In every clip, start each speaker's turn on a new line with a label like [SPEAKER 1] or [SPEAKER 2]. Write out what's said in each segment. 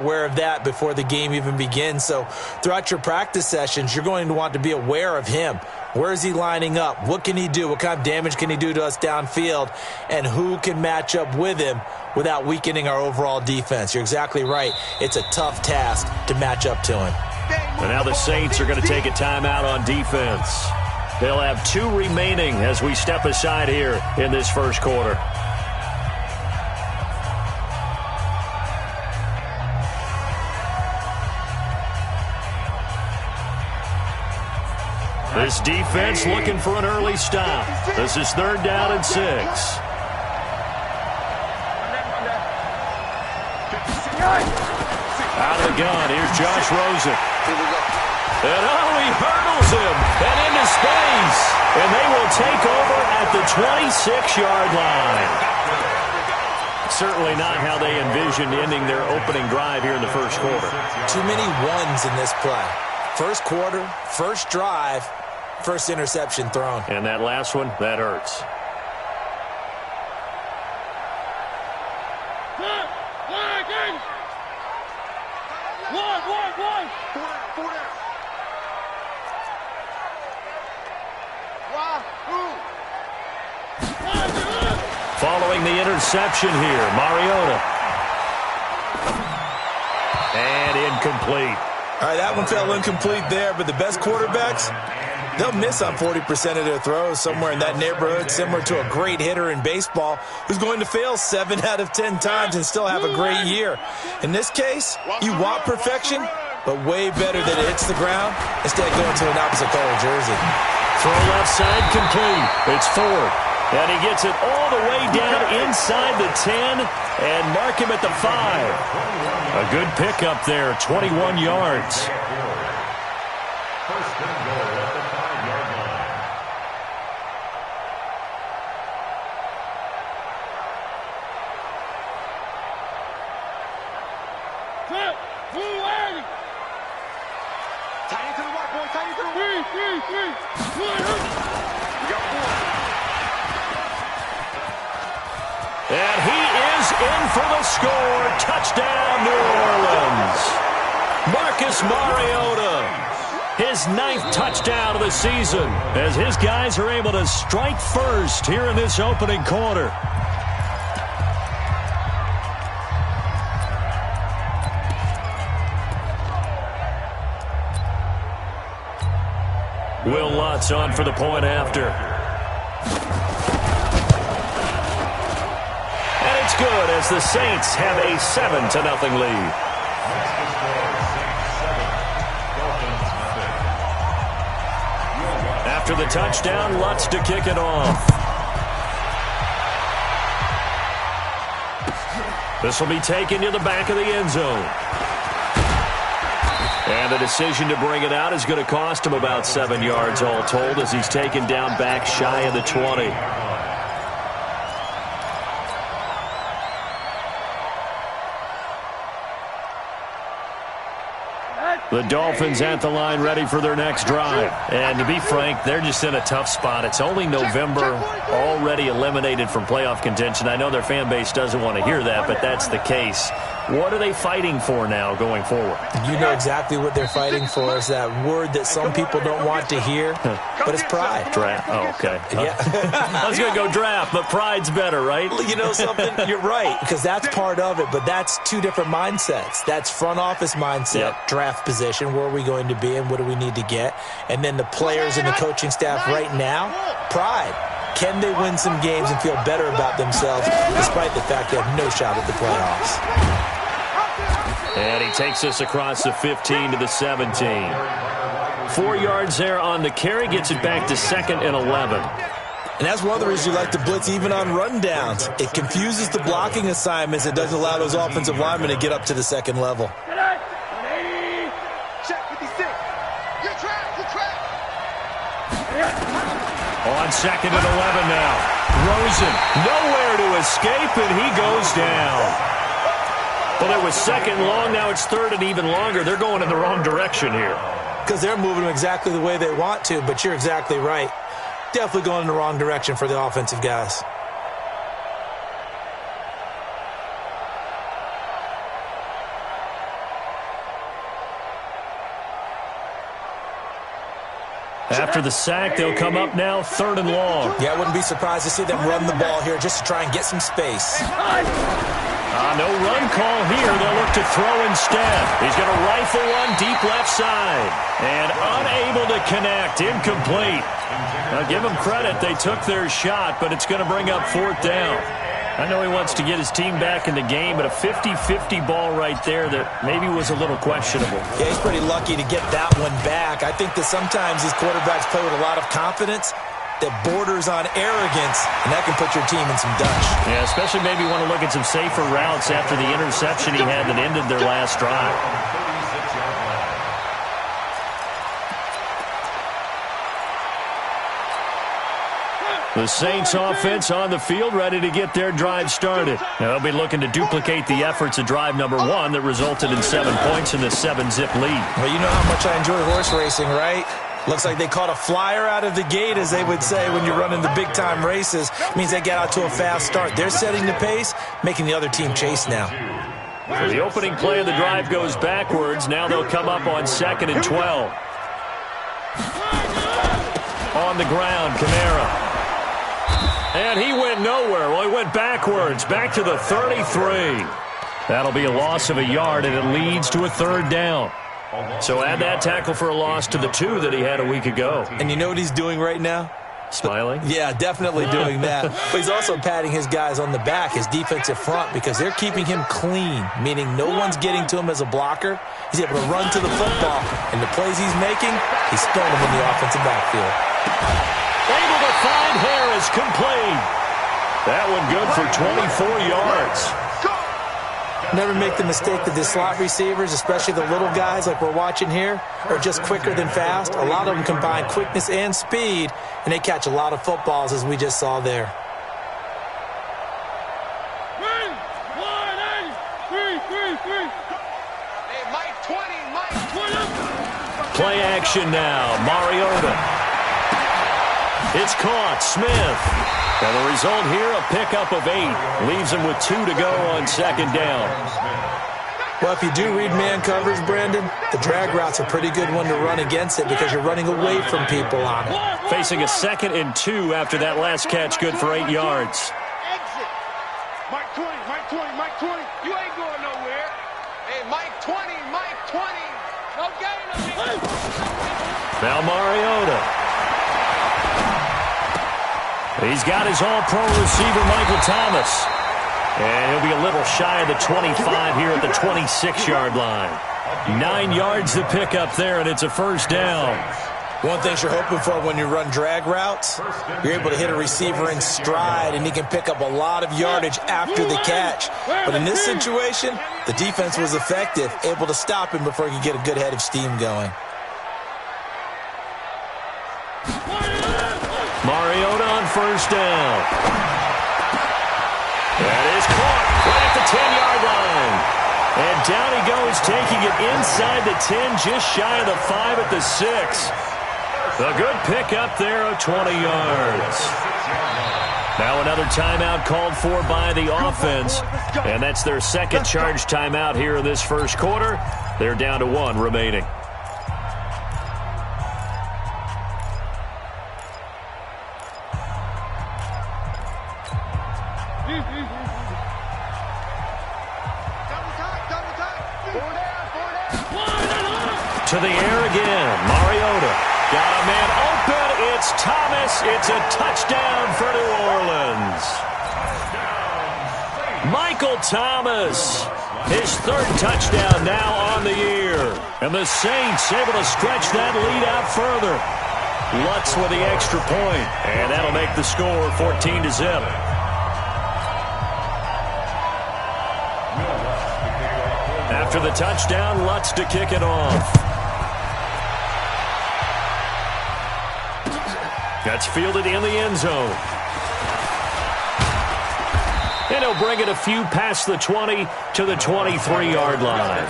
[SPEAKER 1] aware of that before the game even begins. So throughout your practice sessions, you're going to want to be aware of him. Where is he lining up? What can he do? What kind of damage can he do to us downfield? And who can match up with him without weakening our overall defense? You're exactly right. It's a tough task to match up to him.
[SPEAKER 2] And now the Saints are going to take a timeout on defense. They'll have 2 remaining as we step aside here in this first quarter. This defense looking for an early stop. This is 3rd down and 6. Out of the gun, here's Josh Rosen. And he hurdles him and into space. And they will take over at the 26-yard line. Certainly not how they envisioned ending their opening drive here in the first quarter.
[SPEAKER 1] Too many ones in this play. First quarter, first drive, first interception thrown.
[SPEAKER 2] And that last one, that hurts. Following the interception here, Mariota. And incomplete.
[SPEAKER 1] All right, that one fell incomplete there, but the best quarterbacks, they'll miss on 40% of their throws, somewhere in that neighborhood, similar to a great hitter in baseball who's going to fail 7 out of 10 times and still have a great year. In this case, you want perfection, but way better that it hits the ground instead of going to an opposite color jersey.
[SPEAKER 2] Throw left side complete. It's Ford. And he gets it all the way down inside the 10 and mark him at the 5. A good pickup there, 21 yards.
[SPEAKER 3] First and goal at the 5-yard line.
[SPEAKER 4] Tight into the right, boy. Tight into the right.
[SPEAKER 2] And he is in for the score. Touchdown, New Orleans. Marcus Mariota, his 9th touchdown of the season, as his guys are able to strike first here in this opening quarter. Will Lutz on for the point after. Good as the Saints have a 7-0 lead. After the touchdown, Lutz to kick it off. This will be taken to the back of the end zone. And the decision to bring it out is going to cost him about 7 yards all told as he's taken down back shy of the 20. The Dolphins at the line ready for their next drive. And to be frank, they're just in a tough spot. It's only November, already eliminated from playoff contention. I know their fan base doesn't want to hear that, but that's the case. What are they fighting for now going forward?
[SPEAKER 1] You know exactly what they're fighting for. Is that word that some people don't want to hear, but it's pride.
[SPEAKER 2] Draft. Oh, okay.
[SPEAKER 1] Yeah.
[SPEAKER 2] I was going to go draft, but pride's better, right?
[SPEAKER 1] You know something? You're right, because that's part of it, but that's 2 different mindsets. That's front office mindset, draft position, where are we going to be and what do we need to get? And then the players and the coaching staff right now, pride. Can they win some games and feel better about themselves despite the fact they have no shot at the playoffs?
[SPEAKER 2] And he takes us across the 15 to the 17. 4 yards there on the carry, gets it back to 2nd and 11.
[SPEAKER 1] And that's one of the reasons you like to blitz even on rundowns. It confuses the blocking assignments. It doesn't allow those offensive linemen to get up to the 2nd level.
[SPEAKER 2] On 2nd and 11 now. Rosen, nowhere to escape, and he goes down. Well, it was 2nd long, now it's 3rd and even longer. They're going in the wrong direction here.
[SPEAKER 1] Because they're moving exactly the way they want to, but you're exactly right. Definitely going in the wrong direction for the offensive guys.
[SPEAKER 2] After the sack, they'll come up now 3rd and long.
[SPEAKER 1] Yeah, I wouldn't be surprised to see them run the ball here just to try and get some space.
[SPEAKER 2] No run call here. They'll look to throw instead. He's going to rifle one deep left side. And unable to connect. Incomplete. Now, give them credit. They took their shot, but it's going to bring up 4th down. I know he wants to get his team back in the game, but a 50-50 ball right there that maybe was a little questionable.
[SPEAKER 1] Yeah, he's pretty lucky to get that one back. I think that sometimes these quarterbacks play with a lot of confidence that borders on arrogance, and that can put your team in some dutch.
[SPEAKER 2] Yeah, especially maybe want to look at some safer routes after the interception he had that ended their last drive. The Saints offense on the field, ready to get their drive started. Now, they'll be looking to duplicate the efforts of drive number 1 that resulted in 7 points in the 7-zip lead.
[SPEAKER 1] Well, you know how much I enjoy horse racing, right? Looks like they caught a flyer out of the gate, as they would say when you're running the big-time races. It means they get out to a fast start. They're setting the pace, making the other team chase now.
[SPEAKER 2] So the opening play of the drive goes backwards. Now they'll come up on 2nd and 12. On the ground, Kamara. And he went nowhere. Well, he went backwards, back to the 33. That'll be a loss of a yard, and it leads to a 3rd down. So add that tackle for a loss to the 2 that he had a week ago.
[SPEAKER 1] And you know what he's doing right now?
[SPEAKER 2] Smiling?
[SPEAKER 1] Yeah, definitely doing that. But he's also patting his guys on the back, his defensive front, because they're keeping him clean, meaning no one's getting to him as a blocker. He's able to run to the football, and the plays he's making, he's throwing them in the offensive backfield.
[SPEAKER 2] Able to find Harris, complete. That one good for 24 yards.
[SPEAKER 1] Never make the mistake that the slot receivers, especially the little guys like we're watching here, are just quicker than fast. A lot of them combine quickness and speed, and they catch a lot of footballs, as we just saw there.
[SPEAKER 2] Play action now. Mariota. It's caught. Smith. And the result here, a pickup of 8. Leaves him with 2 to go on 2nd down.
[SPEAKER 1] Well, if you do read man coverage, Brandon, the drag route's a pretty good one to run against it because you're running away from people on it.
[SPEAKER 2] Facing a 2nd and 2 after that last catch, good for 8 yards.
[SPEAKER 4] Exit. Mike 20, Mike 20, Mike 20. You ain't going nowhere. Hey, Mike 20, Mike 20. No gain of me.
[SPEAKER 2] Now Mariota. He's got his all-pro receiver, Michael Thomas. And he'll be a little shy of the 25 here at the 26-yard line. 9 yards to pick up there, and it's a 1st down.
[SPEAKER 1] One thing you're hoping for when you run drag routes, you're able to hit a receiver in stride, and he can pick up a lot of yardage after the catch. But in this situation, the defense was effective, able to stop him before he could get a good head of steam going.
[SPEAKER 2] Mariota on 1st down. That is caught right at the 10-yard line. And down he goes, taking it inside the 10, just shy of the 5 at the 6. A good pickup there of 20 yards. Now another timeout called for by the offense. And that's their 2nd charge timeout here in this 1st quarter. They're down to 1 remaining. To the air again. Mariota. Got a man open. It's Thomas. It's a touchdown for New Orleans. Michael Thomas. His 3rd touchdown now on the year. And the Saints able to stretch that lead out further. Lutz with the extra point. And that'll make the score 14-0. After the touchdown, Lutz to kick it off. That's fielded in the end zone. And he'll bring it a few past the 20 to the 23-yard line.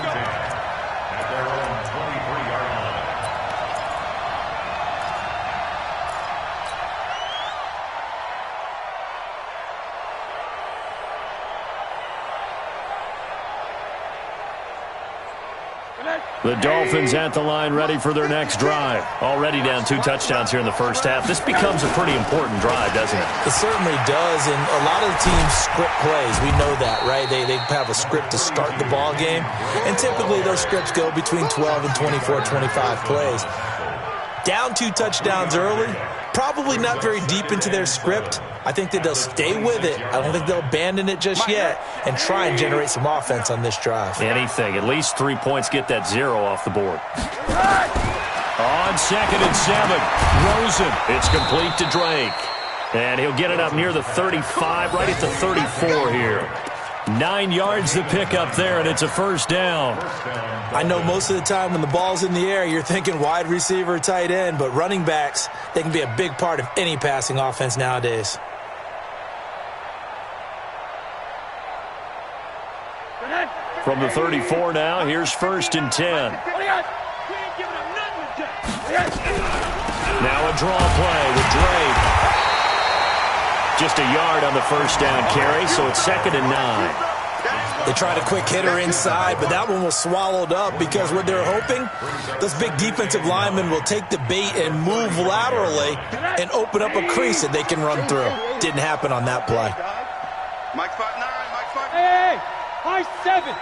[SPEAKER 2] The Dolphins at the line ready for their next drive. Already down 2 touchdowns here in the first half. This becomes a pretty important drive, doesn't it?
[SPEAKER 1] It certainly does, and a lot of the teams script plays. We know that, right? They have a script to start the ball game, and typically those scripts go between 12 and 24, 25 plays. Down 2 touchdowns early, probably not very deep into their script. I think that they'll stay with it. I don't think they'll abandon it just yet and try and generate some offense on this drive.
[SPEAKER 2] Anything. At least 3 points, get that 0 off the board. On 2nd and 7, Rosen. It's complete to Drake. And he'll get it up near the 35, right at the 34 here. 9 yards to pick up there, and it's a first down.
[SPEAKER 1] I know most of the time when the ball's in the air, you're thinking wide receiver, tight end, but running backs, they can be a big part of any passing offense nowadays.
[SPEAKER 2] From the 34 now, here's 1st and 10. Now a draw play with Drake. Just a yard on the first down carry, so it's 2nd and 9.
[SPEAKER 1] They tried a quick hitter inside, but that one was swallowed up because what they're hoping, those big defensive linemen will take the bait and move laterally and open up a crease that they can run through. Didn't happen on that play.
[SPEAKER 4] Mike 5'9", Mike 5'9".
[SPEAKER 5] Hey, high 7.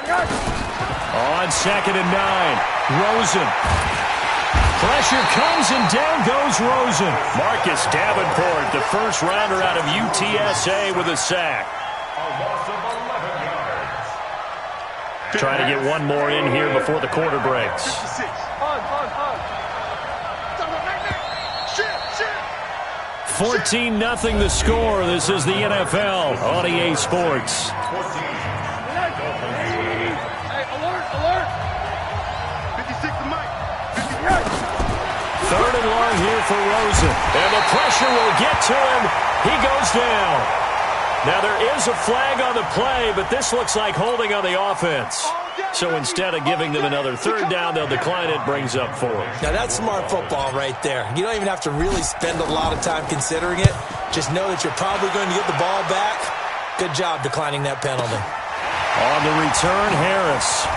[SPEAKER 2] On 2nd and 9, Rosen. Pressure comes and down goes Rosen. Marcus Davenport, the first rounder out of UTSA with a sack. Trying to get one more in here before the quarter breaks. 14-0 the score. This is the NFL on EA Sports. Third and long here for Rosen. And the pressure will get to him. He goes down. Now there is a flag on the play, but this looks like holding on the offense. So instead of giving them another 3rd down, they'll decline it, brings up 4.
[SPEAKER 1] Now that's smart football right there. You don't even have to really spend a lot of time considering it. Just know that you're probably going to get the ball back. Good job declining that penalty.
[SPEAKER 2] On the return, Harris.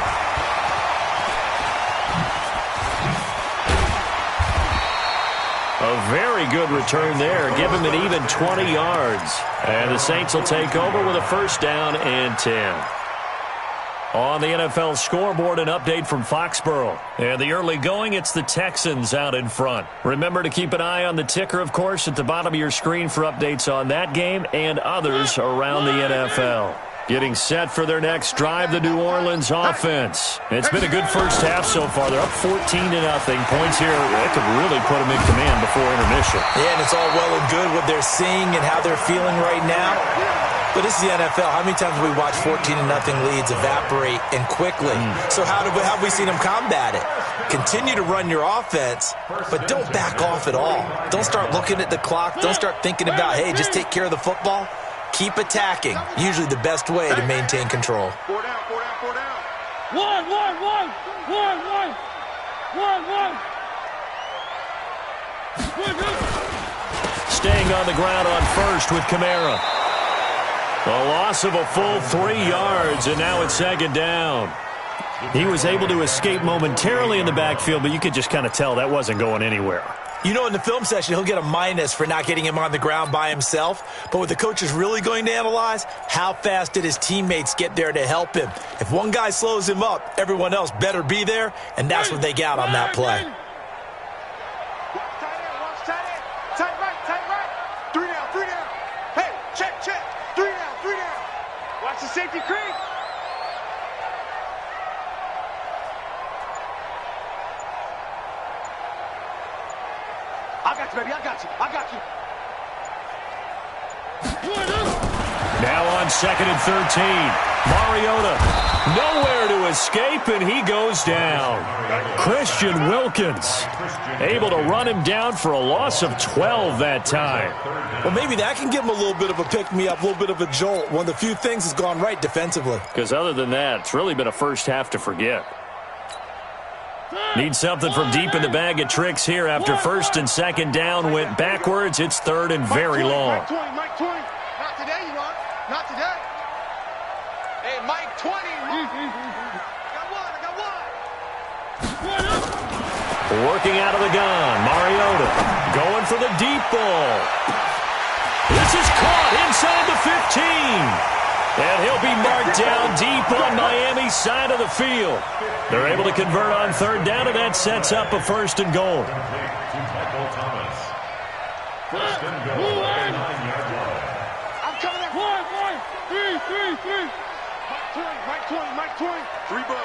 [SPEAKER 2] A very good return there. Give him an even 20 yards. And the Saints will take over with a first down and 10. On the NFL scoreboard, an update from Foxborough. And the early going, it's the Texans out in front. Remember to keep an eye on the ticker, of course, at the bottom of your screen for updates on that game and others around the NFL. Getting set for their next drive, the New Orleans offense. It's been a good first half so far. They're up 14-0. Points here, that could really put them in command before intermission.
[SPEAKER 1] Yeah, and it's all well and good what they're seeing and how they're feeling right now. But this is the NFL. How many times have we watched 14-0 leads evaporate and quickly? So how have we seen them combat it? Continue to run your offense, but don't back off at all. Don't start looking at the clock. Don't start thinking about, hey, just take care of the football. Keep attacking. Usually the best way to maintain control.
[SPEAKER 4] 4 down, 4 down, 4 down.
[SPEAKER 5] 1, 1, 1, 1, 1, 1.
[SPEAKER 2] Staying on the ground on first with Kamara. A loss of a full 3 yards, and now it's 2nd down. He was able to escape momentarily in the backfield, but you could just kind of tell that wasn't going anywhere.
[SPEAKER 1] You know, in the film session, he'll get a minus for not getting him on the ground by himself. But what the coach is really going to analyze, how fast did his teammates get there to help him? If one guy slows him up, everyone else better be there, and that's what they got on that play.
[SPEAKER 4] Watch tight end. Tight right. 3 down, 3 down. Hey, check. 3 down, 3 down. Watch the safety creep. I got you, baby. I got you.
[SPEAKER 2] Now on 2nd and 13. Mariota nowhere to escape, and he goes down. Christian Wilkins able to run him down for a loss of 12 that time.
[SPEAKER 1] Well, maybe that can give him a little bit of a pick-me-up, a little bit of a jolt. One of the few things has gone right defensively.
[SPEAKER 2] Because other than that, it's really been a first half to forget. Need something from deep in the bag of tricks here after 1st and 2nd down went backwards. It's 3rd and very long.
[SPEAKER 4] Mike 20. Not today, you are. Not today. Hey, Mike 20. I got one.
[SPEAKER 2] Working out of the gun, Mariota going for the deep ball. This is caught inside the 15. And he'll be marked down deep on Miami's side of the field. They're able to convert on third down, and that sets up a first and goal.
[SPEAKER 3] First and goal.
[SPEAKER 4] I'm coming up.
[SPEAKER 5] 1, 1, 3.
[SPEAKER 4] Mike 20. Three buzz.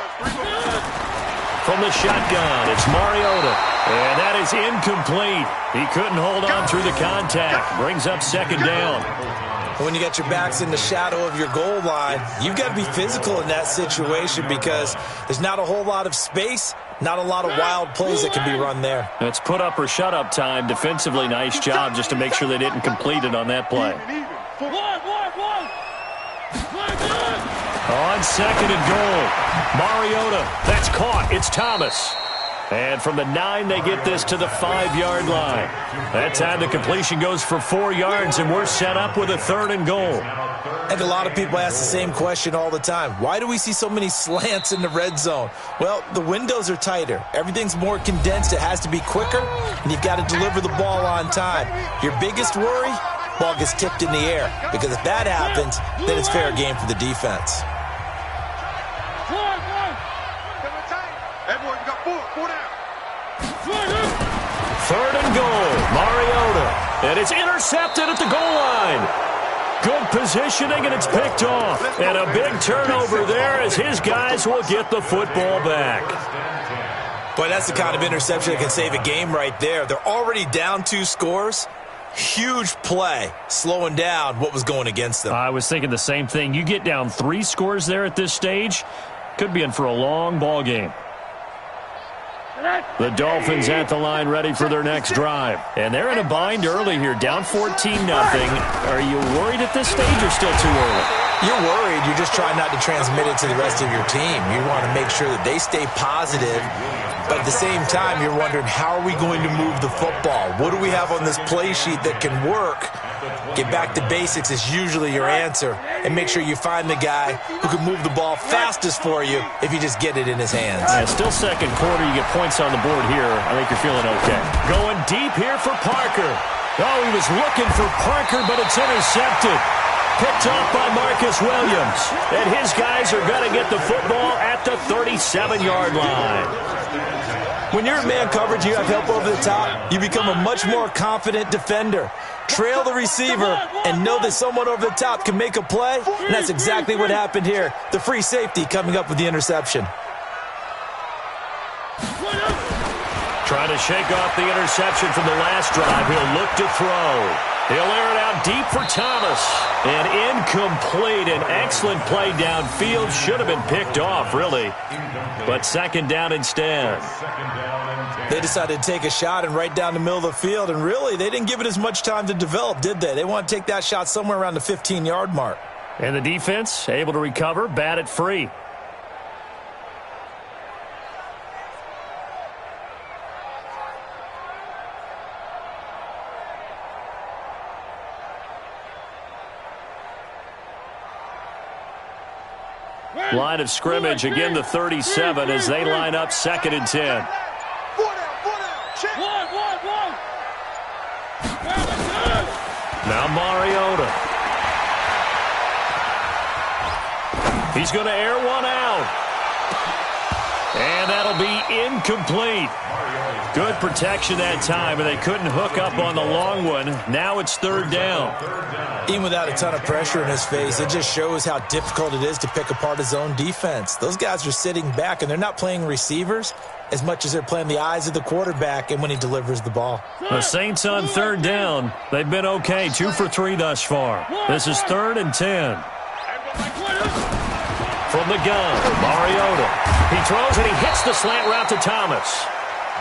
[SPEAKER 2] From the shotgun, it's Mariota. And that is incomplete. He couldn't hold on through the contact. Brings up second down.
[SPEAKER 1] When you got your backs in the shadow of your goal line, you've got to be physical in that situation because there's not a whole lot of space, not a lot of wild plays that can be run there.
[SPEAKER 2] It's put up or shut up time. Defensively, nice job just to make sure they didn't complete it on that play.
[SPEAKER 5] 1.
[SPEAKER 2] On second and goal, Mariota. That's caught. It's Thomas. And from the 9, they get this to the 5-yard line. That time the completion goes for 4 yards, and we're set up with a third and goal.
[SPEAKER 1] I think a lot of people ask the same question all the time. Why do we see so many slants in the red zone? Well, the windows are tighter. Everything's more condensed. It has to be quicker, and you've got to deliver the ball on time. Your biggest worry, ball gets tipped in the air. Because if that happens, then it's fair game for the defense.
[SPEAKER 4] Everyone got four down.
[SPEAKER 2] Third and goal, Mariota. And it's intercepted at the goal line. Good positioning, and it's picked off. And a big turnover there as his guys will get the football back.
[SPEAKER 1] Boy, that's the kind of interception that can save a game right there. They're already down 2 scores. Huge play, slowing down what was going against them.
[SPEAKER 2] I was thinking the same thing. You get down 3 scores there at this stage, could be in for a long ball game. The Dolphins at the line ready for their next drive. And they're in a bind early here, down 14-0. Are you worried at this stage or still too early?
[SPEAKER 1] You're worried. You're just trying not to transmit it to the rest of your team. You want to make sure that they stay positive. But at the same time, you're wondering, how are we going to move the football? What do we have on this play sheet that can work? Get back to basics is usually your answer. And make sure you find the guy who can move the ball fastest for you if you just get it in his hands.
[SPEAKER 2] Yeah, still second quarter. You get points on the board here. I think you're feeling okay. Going deep here for Parker. Oh, he was looking for Parker, but it's intercepted. Picked off by Marcus Williams. And his guys are going to get the football at the 37-yard line.
[SPEAKER 1] When you're in man coverage, you have help over the top, you become a much more confident defender. Trail the receiver and know that someone over the top can make a play, and that's exactly what happened here. The free safety coming up with the interception.
[SPEAKER 2] Trying to shake off the interception from the last drive. He'll look to throw. He'll air it out deep for Thomas. And incomplete. An excellent play downfield. Should have been picked off, really. But second down instead.
[SPEAKER 1] They decided to take a shot and right down the middle of the field. And really, they didn't give it as much time to develop, did they? They want to take that shot somewhere around the 15-yard mark.
[SPEAKER 2] And the defense able to recover, bat it free. Line of scrimmage, again the 37 as they line up second and 10.
[SPEAKER 4] 4 down. Check.
[SPEAKER 5] 1.
[SPEAKER 2] Now Mariota. He's going to air one out. And that'll be incomplete. Good protection that time, and they couldn't hook up on the long one. Now it's third down.
[SPEAKER 1] Even without a ton of pressure in his face, it just shows how difficult it is to pick apart his own defense. Those guys are sitting back, and they're not playing receivers as much as they're playing the eyes of the quarterback and when he delivers the ball.
[SPEAKER 2] The Saints on third down. They've been okay, 2 for 3 thus far. This is third and 10. From the gun, Mariota. He throws and he hits the slant route to Thomas.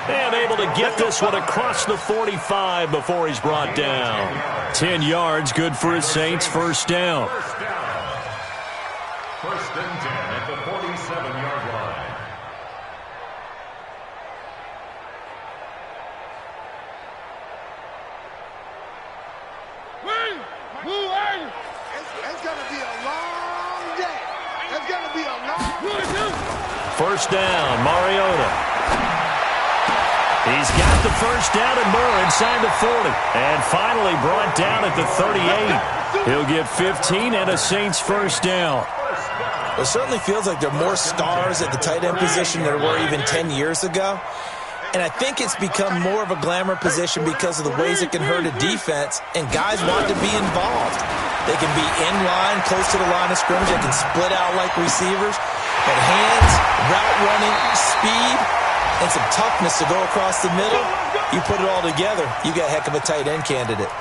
[SPEAKER 2] And able to get this one across the 45 before he's brought down. 10 yards, good for his Saints, first down.
[SPEAKER 3] First and 10 at the 47-yard line.
[SPEAKER 4] It's going to be a long day. It's going to be a long day.
[SPEAKER 2] First down, Mariota. He's got the first down and more inside the 40. And finally brought down at the 38. He'll get 15 and a Saints first down.
[SPEAKER 1] It certainly feels like there are more stars at the tight end position than there were even 10 years ago. And I think it's become more of a glamour position because of the ways it can hurt a defense, and guys want to be involved. They can be in line, close to the line of scrimmage. They can split out like receivers. But hands, route running, speed, and some toughness to go across the middle, you put it all together, you got a heck of a tight end candidate.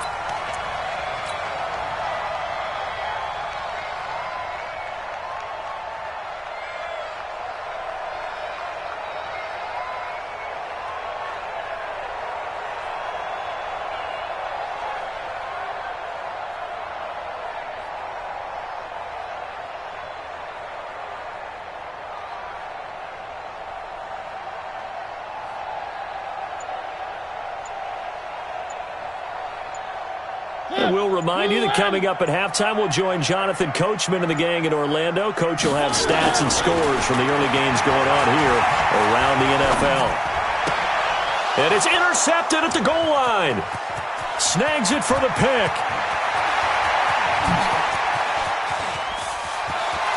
[SPEAKER 2] We'll remind you that coming up at halftime, we'll join Jonathan Coachman and the gang in Orlando. Coach will have stats and scores from the early games going on here around the NFL. And it's intercepted at the goal line. Snags it for the pick.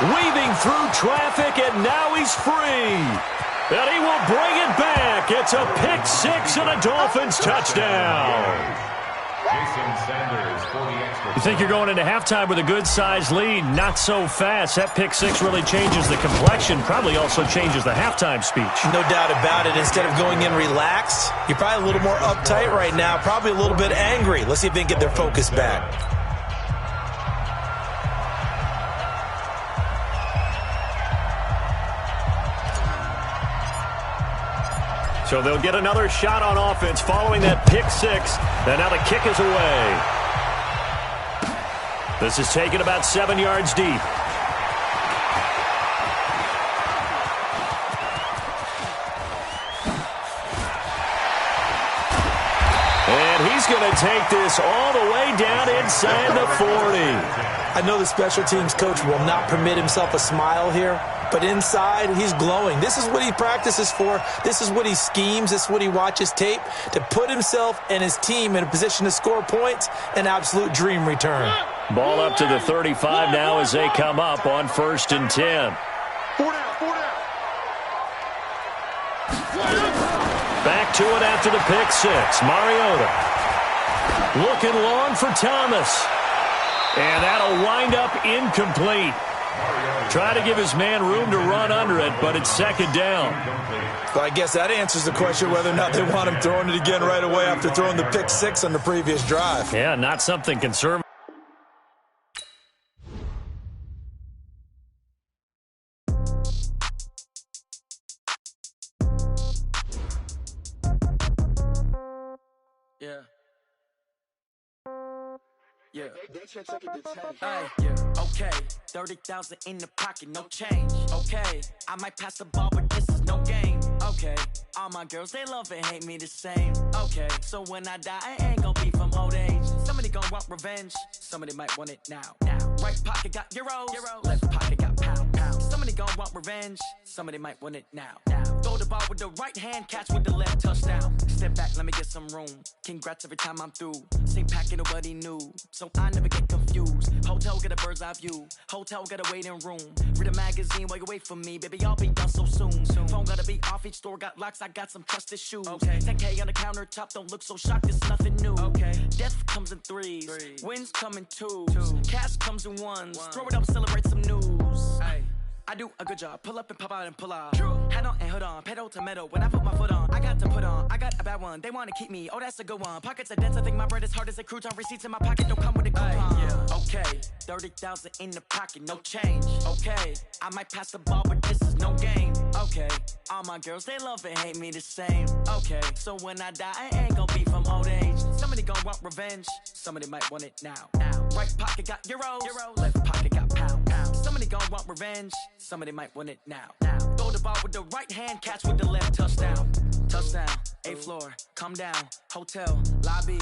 [SPEAKER 2] Weaving through traffic, and now he's free. And he will bring it back. It's a pick six and a Dolphins touchdown. You think you're going into halftime with a good-sized lead? Not so fast. That pick six really changes the complexion, probably also changes the halftime speech.
[SPEAKER 1] No doubt about it. Instead of going in relaxed, you're probably a little more uptight right now, probably a little bit angry. Let's see if they can get their focus back.
[SPEAKER 2] So they'll get another shot on offense following that pick six. And now the kick is away. This is taken about 7 yards deep. And he's going to take this all the way down inside the 40.
[SPEAKER 1] I know the special teams coach will not permit himself a smile here, but inside, he's glowing. This is what he practices for. This is what he schemes. This is what he watches tape to put himself and his team in a position to score points. An absolute dream return.
[SPEAKER 2] Ball up to the 35 now as they come up on 1st and 10. Back to it after the pick six. Mariota looking long for Thomas. And that'll wind up incomplete. Try to give his man room to run under it, but it's 2nd down.
[SPEAKER 1] Well, I guess that answers the question whether or not they want him throwing it again right away after throwing the pick six on the previous drive.
[SPEAKER 2] Yeah, not something conservative.
[SPEAKER 6] Yeah. Okay, 30,000 in the pocket, no change. Okay, I might pass the ball, but this is no game. Okay, all my girls, they love and hate me the same. Okay, so when I die, I ain't gonna be from old age. Somebody gonna want revenge, somebody might want it now. Right pocket got euros, left pocket got pound. Somebody gonna want revenge, somebody might want it now. Throw the ball with the right hand, catch with the left, touchdown. Step back, let me get some room. Congrats every time I'm through. Same packet, nobody knew, so I never get confused. Hotel get a bird's eye view, hotel got a waiting room. Read a magazine while you wait for me, baby, I'll be done so soon. Phone gotta be off, each store got locks, I got some trusted shoes. 10K on the countertop, don't look so shocked, it's nothing new. Death comes in threes, wins come in twos, cash comes in ones. Throw it up, celebrate some news. I do a good job, pull up and pop out and pull out. Head on and hood on, pedal to metal. When I put my foot on, I got to put on. I got a bad one, they wanna keep me. Oh, that's a good one. Pockets are dense, I think my bread is hard as a crouton. Receipts in my pocket don't come with a coupon. Okay, 30,000 in the pocket, no change. Okay, I might pass the ball, but this is no game. Okay, all my girls, they love and hate me the same. Okay, so when I die, I ain't gonna be from old age. Somebody gonna want revenge, somebody might want it now. Right pocket got euros, left pocket got pound. Somebody gonna want revenge, somebody might want it now. Throw the ball with the right hand, catch with the left, touchdown. Touchdown, 8th floor, come down, hotel, lobby.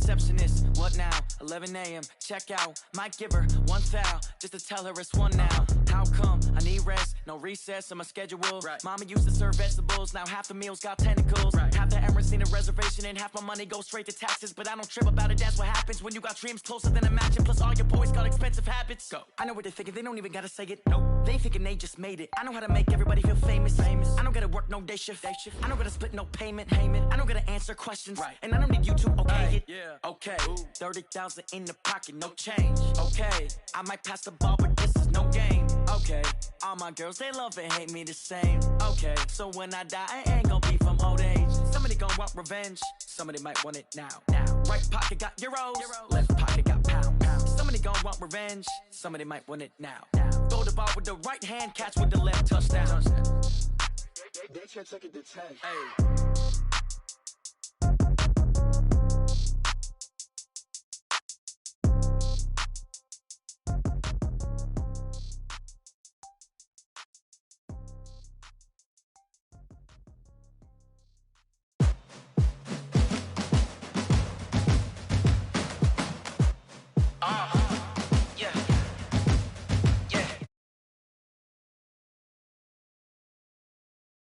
[SPEAKER 6] receptionist. What now? 11 a.m. Check out. Might give her one foul just to tell her it's one now. How come? I need rest. No recess in my schedule. Right. Mama used to serve vegetables. Now half the meals got tentacles. Right. Half the Emirates seen a reservation and half my money goes straight to taxes. But I don't trip about it. That's what happens when you got dreams closer than imagine. Plus all your boys got expensive habits. Go. I know what they're thinking. They don't even gotta say it. Nope. They thinking they just made it. I know how to make everybody feel famous. I don't gotta work no day shift. I don't gotta split no payment. I don't gotta answer questions. Right. And I don't need you to okay it. Yeah. Okay. 30,000 in the pocket, no change. Okay. I might pass the ball, but this is no game. Okay. All my girls, they love and hate me the same. Okay. So when I die, I ain't gonna be from old age. Somebody gonna want revenge. Somebody might want it now. Right pocket got euros. Left pocket got pound. Somebody gonna want revenge. Somebody might want it now. Throw the ball with the right hand, catch with the left touchdown.
[SPEAKER 7] They can't take it to 10.
[SPEAKER 6] Hey.